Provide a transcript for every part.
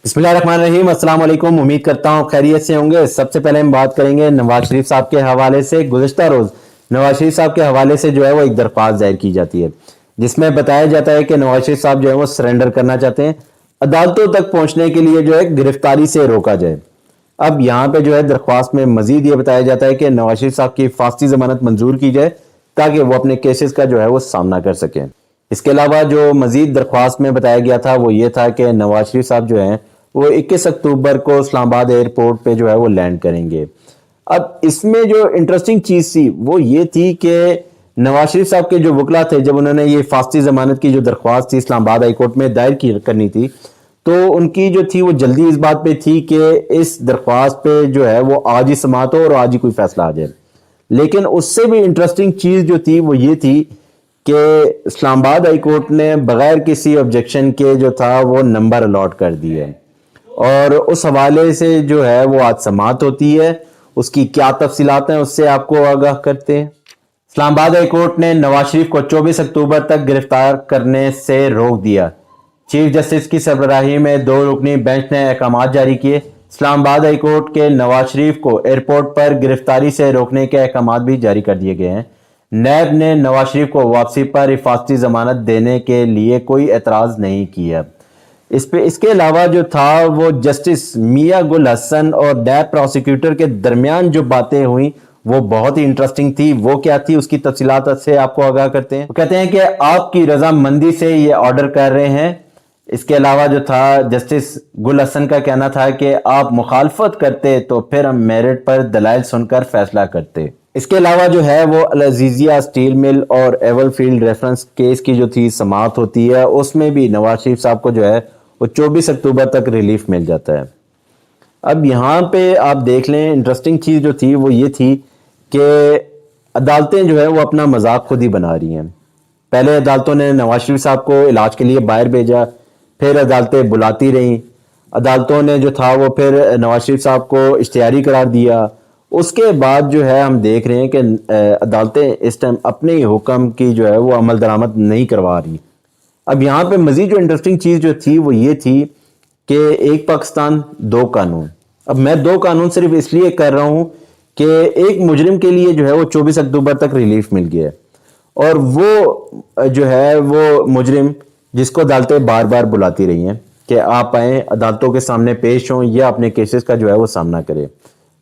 बिस्मिल्लाहिर्रहमानिर्रहीम। अस्सलाम वालेकुम। उम्मीद करता हूँ खैरियत से होंगे। सबसे पहले हम बात करेंगे नवाज शरीफ साहब के हवाले से। गुज़िश्ता रोज़ नवाज शरीफ साहब के हवाले से जो है वो एक दरख्वास्त दायर की जाती है, जिसमें बताया जाता है कि नवाज शरीफ साहब जो है वो सरेंडर करना चाहते हैं, अदालतों तक पहुँचने के लिए जो है गिरफ्तारी से रोका जाए। अब यहाँ पे जो है दरख्वास्त में मजीद ये बताया जाता है कि नवाज शरीफ साहब की फांसी जमानत मंजूर की जाए ताकि वो अपने केसेस का जो है वो सामना कर सकें। इसके अलावा जो मजीद दरख्वास्त में बताया गया था वो ये था कि नवाज शरीफ साहब जो हैं वो 21 अक्टूबर को इस्लामाबाद एयरपोर्ट पे जो है वो लैंड करेंगे। अब इसमें जो इंटरेस्टिंग चीज़ थी वो ये थी कि नवाज शरीफ साहब के जो वकला थे, जब उन्होंने ये फांसी जमानत की जो दरख्वास्त थी इस्लामाबाद हाई कोर्ट में दायर करनी थी, तो उनकी जो थी वो जल्दी इस बात पे थी कि इस दरख्वास्त पे जो है वो आज ही समाअत हो और आज ही कोई फैसला आ जाए। लेकिन उससे भी इंटरेस्टिंग चीज़ जो थी वो ये थी कि इस्लामाबाद हाई कोर्ट ने बगैर किसी ऑब्जेक्शन के जो था वो नंबर अलॉट कर दिए और उस हवाले से जो है वो आज समाअत होती है। उसकी क्या तफसीलात हैं उससे आपको आगाह करते हैं। इस्लामाबाद हाई कोर्ट ने नवाज शरीफ को 24 अक्टूबर तक गिरफ्तार करने से रोक दिया। चीफ जस्टिस की सरबराही में 2 रुकनी बेंच ने अहकाम जारी किए। इस्लामाबाद हाई कोर्ट के नवाज शरीफ को एयरपोर्ट पर गिरफ्तारी से रोकने के अहकाम भी जारी कर दिए गए हैं। नैब ने नवाज शरीफ को वापसी पर हिफाजती जमानत देने के लिए कोई एतराज़ नहीं किया। इसके अलावा जो था वो जस्टिस मियां गुल हसन और नैब प्रोसिक्यूटर के दरमियान जो बातें हुई वो बहुत ही इंटरेस्टिंग थी। वो क्या थी उसकी तफसीलात से आपको आगाह करते हैं। वो कहते हैं कि आपकी रजामंदी से ये ऑर्डर कर रहे हैं। इसके अलावा जो था जस्टिस गुल हसन का कहना था कि आप मुखालफत करते तो फिर हम मेरिट पर दलाइल सुनकर फैसला करते। इसके अलावा जो है वो अल अज़ीज़िया स्टील मिल और एवल फील्ड रेफरेंस केस की जो थी समाअत होती है, उसमें भी नवाज शरीफ साहब को जो है वो 24 अक्टूबर तक रिलीफ मिल जाता है। अब यहाँ पे आप देख लें, इंटरेस्टिंग चीज़ जो थी वो ये थी कि अदालतें जो है वो अपना मजाक खुद ही बना रही हैं। पहले अदालतों ने नवाज शरीफ साहब को इलाज के लिए बाहर भेजा, फिर अदालतें बुलाती रहीं। अदालतों ने जो था वो फिर नवाज शरीफ साहब को इश्तिहारी करार दिया। उसके बाद जो है हम देख रहे हैं कि अदालतें इस टाइम अपने ही हुक्म की जो है वो अमल दरामद नहीं करवा रही। अब यहाँ पे मजीद जो इंटरेस्टिंग चीज़ जो थी वो ये थी कि एक पाकिस्तान दो कानून। अब मैं 2 कानून सिर्फ इसलिए कर रहा हूँ कि एक मुजरिम के लिए जो है वो 24 अक्टूबर तक रिलीफ मिल गया और वो जो है वो मुजरिम जिसको अदालतें बार बार बुलाती रही हैं कि आप आएँ, अदालतों के सामने पेश हों या अपने केसेस का जो है वो सामना करें।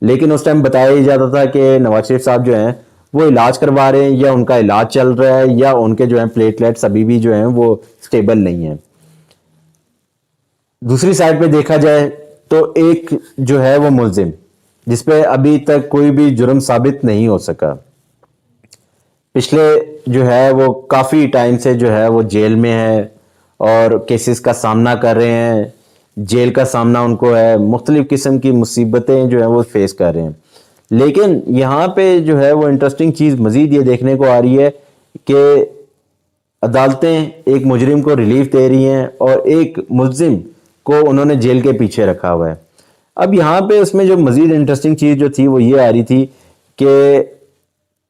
लेकिन उस टाइम बताया ही जाता था कि नवाज शरीफ साहब जो हैं वो इलाज करवा रहे हैं या उनका इलाज चल रहा है या उनके जो है प्लेटलेट्स अभी भी जो हैं वो स्टेबल नहीं है। दूसरी साइड पे देखा जाए तो एक जो है वो मुल्जिम जिसपे अभी तक कोई भी जुर्म साबित नहीं हो सका, पिछले जो है वो काफ़ी टाइम से जो है वो जेल में है और केसेस का सामना कर रहे हैं। जेल का सामना उनको है, मुख्तलिफ किस्म की मुसीबतें जो है वो फेस कर रहे हैं। लेकिन यहाँ पे जो है वो इंटरेस्टिंग चीज़ मज़ीद ये देखने को आ रही है कि अदालतें एक मुजरिम को रिलीफ दे रही हैं और एक मुल्जिम को उन्होंने जेल के पीछे रखा हुआ है। अब यहाँ पे उसमें जो मज़ीद इंटरेस्टिंग चीज़ जो थी वो ये आ रही थी कि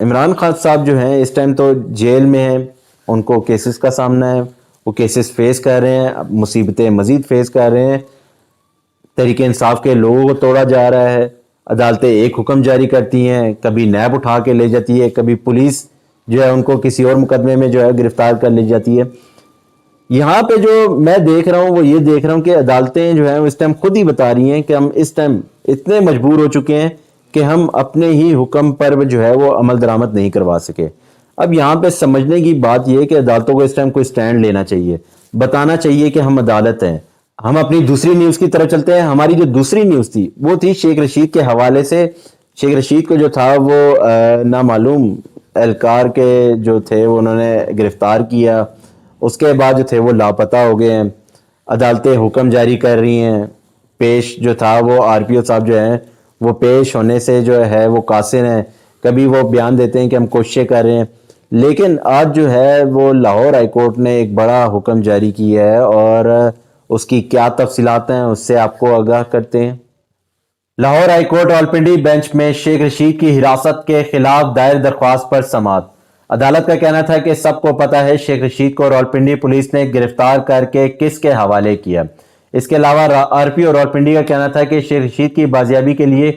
इमरान खान साहब जो हैं इस टाइम तो जेल में हैं, उनको केसेस का सामना है, वो केसेस फेस कर रहे हैं, मुसीबतें मज़ीद फेस कर रहे हैं। तहरीक इंसाफ के लोगों को तोड़ा जा रहा है। अदालतें एक हुक्म जारी करती हैं, कभी नैब उठा के ले जाती है, कभी पुलिस जो है उनको किसी और मुकदमे में जो है गिरफ्तार कर ले जाती है। यहाँ पे जो मैं देख रहा हूँ वो ये देख रहा हूँ कि अदालतें जो है इस टाइम खुद ही बता रही हैं कि हम इस टाइम इतने मजबूर हो चुके हैं कि हम अपने ही हुक्म पर जो है वो अमल दरामद नहीं करवा सके। अब यहाँ पे समझने की बात यह है कि अदालतों को इस टाइम कोई स्टैंड लेना चाहिए, बताना चाहिए कि हम अदालत हैं। हम अपनी दूसरी न्यूज़ की तरफ चलते हैं। हमारी जो दूसरी न्यूज़ थी वो थी शेख रशीद के हवाले से। शेख रशीद को जो था वो नामालूम एहलकार के जो थे वो उन्होंने गिरफ्तार किया, उसके बाद जो थे वो लापता हो गए हैं। अदालतें हुक्म जारी कर रही हैं, पेश जो था वो RPO साहब जो हैं वो पेश होने से जो है वो कासिर हैं। कभी वो बयान देते हैं कि हम कोशिशें कर रहे हैं, लेकिन आज जो है वो लाहौर हाई कोर्ट ने एक बड़ा हुक्म जारी किया है और उसकी क्या तफसीलात हैं उससे आपको आगाह करते हैं। Lahore high court Rawalpindi bench में शेख रशीद की हिरासत के खिलाफ दायर दरख्वास्त पर समाअत। अदालत का कहना था कि सबको पता है शेख रशीद को रावलपिंडी पुलिस ने गिरफ्तार करके किसके हवाले किया। اس کے علاوہ آر پی اور راولپنڈی کا کہنا تھا کہ شیخ رشید کی بازیابی کے لیے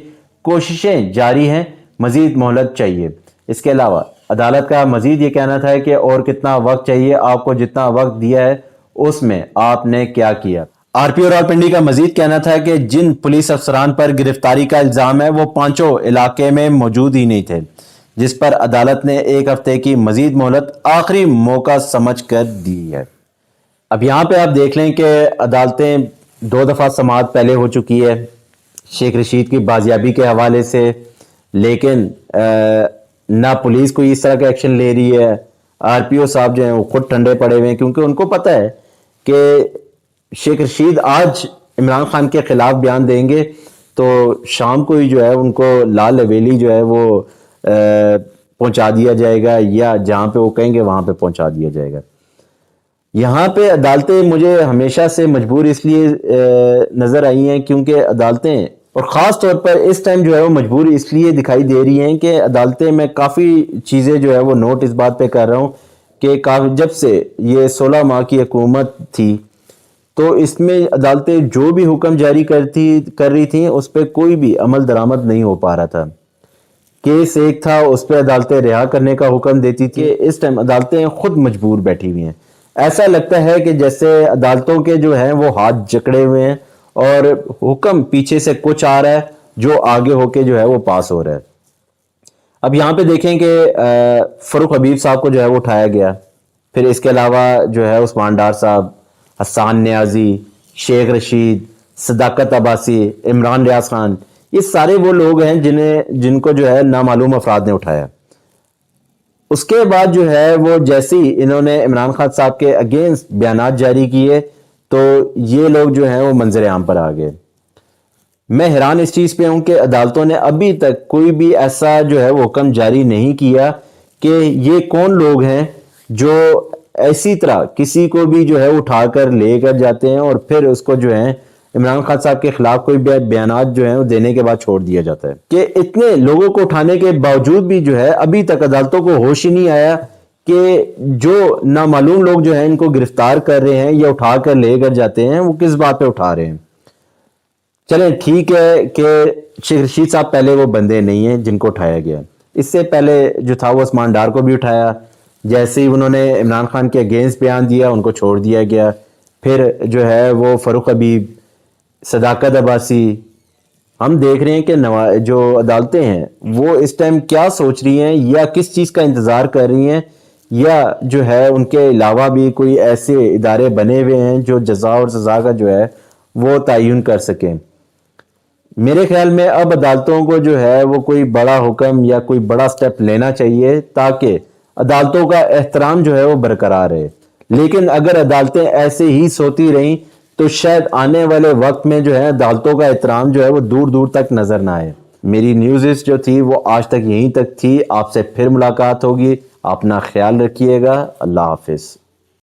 کوششیں جاری ہیں، مزید مہلت چاہیے۔ اس کے علاوہ عدالت کا مزید یہ کہنا تھا کہ اور کتنا وقت چاہیے، آپ کو جتنا وقت دیا ہے اس میں آپ نے کیا کیا۔ آر پی اور راولپنڈی کا مزید کہنا تھا کہ جن پولیس افسران پر گرفتاری کا الزام ہے وہ پانچوں علاقے میں موجود ہی نہیں تھے، جس پر عدالت نے 1 ہفتے کی مزید مہلت آخری موقع سمجھ کر دی ہے۔ اب یہاں پہ آپ دیکھ لیں کہ عدالتیں 2 دفعہ سماعت پہلے ہو چکی ہے شیخ رشید کی بازیابی کے حوالے سے، لیکن نہ پولیس کوئی اس طرح کا ایکشن لے رہی ہے۔ آر پی او صاحب جو ہیں وہ خود ٹھنڈے پڑے ہوئے ہیں، کیونکہ ان کو پتہ ہے کہ شیخ رشید آج عمران خان کے خلاف بیان دیں گے تو شام کو ہی جو ہے ان کو لال حویلی جو ہے وہ پہنچا دیا جائے گا، یا جہاں پہ وہ کہیں گے وہاں پہ پہنچا دیا جائے گا۔ یہاں پہ عدالتیں مجھے ہمیشہ سے مجبور اس لیے نظر آئی ہیں کیونکہ عدالتیں، اور خاص طور پر اس ٹائم جو ہے وہ مجبور اس لیے دکھائی دے رہی ہیں کہ عدالتیں، میں کافی چیزیں جو ہے وہ نوٹ اس بات پہ کر رہا ہوں کہ جب سے یہ 16 ماہ کی حکومت تھی تو اس میں عدالتیں جو بھی حکم جاری کر رہی تھیں اس پہ کوئی بھی عمل درآمد نہیں ہو پا رہا تھا۔ کیس ایک تھا اس پہ عدالتیں رہا کرنے کا حکم دیتی تھی، اس ٹائم عدالتیں خود مجبور بیٹھی ہوئی ہیں۔ ایسا لگتا ہے کہ جیسے عدالتوں کے جو ہیں وہ ہاتھ جکڑے ہوئے ہیں اور حکم پیچھے سے کچھ آ رہا ہے جو آگے ہو کے جو ہے وہ پاس ہو رہا ہے۔ اب یہاں پہ دیکھیں کہ فاروق حبیب صاحب کو جو ہے وہ اٹھایا گیا، پھر اس کے علاوہ جو ہے عثمان ڈار صاحب، حسان نیازی، شیخ رشید، صداقت عباسی، عمران ریاض خان، یہ سارے وہ لوگ ہیں جن کو جو ہے نامعلوم افراد نے اٹھایا۔ اس کے بعد جو ہے وہ جیسے ہی انہوں نے عمران خان صاحب کے اگینسٹ بیانات جاری کیے تو یہ لوگ جو ہیں وہ منظر عام پر آ گئے۔ میں حیران اس چیز پہ ہوں کہ عدالتوں نے ابھی تک کوئی بھی ایسا جو ہے وہ حکم جاری نہیں کیا کہ یہ کون لوگ ہیں جو ایسی طرح کسی کو بھی جو ہے اٹھا کر لے کر جاتے ہیں اور پھر اس کو جو ہے عمران خان صاحب کے خلاف کوئی بیانات جو ہیں وہ دینے کے بعد چھوڑ دیا جاتا ہے، کہ اتنے لوگوں کو اٹھانے کے باوجود بھی جو ہے ابھی تک عدالتوں کو ہوش ہی نہیں آیا کہ جو نامعلوم لوگ جو ہیں ان کو گرفتار کر رہے ہیں یا اٹھا کر لے کر جاتے ہیں وہ کس بات پہ اٹھا رہے ہیں۔ چلیں ٹھیک ہے کہ شیخ رشید صاحب پہلے وہ بندے نہیں ہیں جن کو اٹھایا گیا، اس سے پہلے جو تھا وہ عثمان ڈار کو بھی اٹھایا، جیسے ہی انہوں نے عمران خان کے اگینسٹ بیان دیا ان کو چھوڑ دیا گیا۔ پھر جو ہے وہ فاروق حبیب، صداقت عباسی، ہم دیکھ رہے ہیں کہ جو عدالتیں ہیں وہ اس ٹائم کیا سوچ رہی ہیں یا کس چیز کا انتظار کر رہی ہیں، یا جو ہے ان کے علاوہ بھی کوئی ایسے ادارے بنے ہوئے ہیں جو جزا اور سزا کا جو ہے وہ تعین کر سکیں۔ میرے خیال میں اب عدالتوں کو جو ہے وہ کوئی بڑا حکم یا کوئی بڑا سٹیپ لینا چاہیے تاکہ عدالتوں کا احترام جو ہے وہ برقرار رہے، لیکن اگر عدالتیں ایسے ہی سوتی رہیں تو شاید آنے والے وقت میں جو ہے عدالتوں کا احترام جو ہے وہ دور دور تک نظر نہ آئے۔ میری نیوز جو تھی وہ آج تک یہیں تک تھی، آپ سے پھر ملاقات ہوگی، اپنا خیال رکھیے گا، اللہ حافظ۔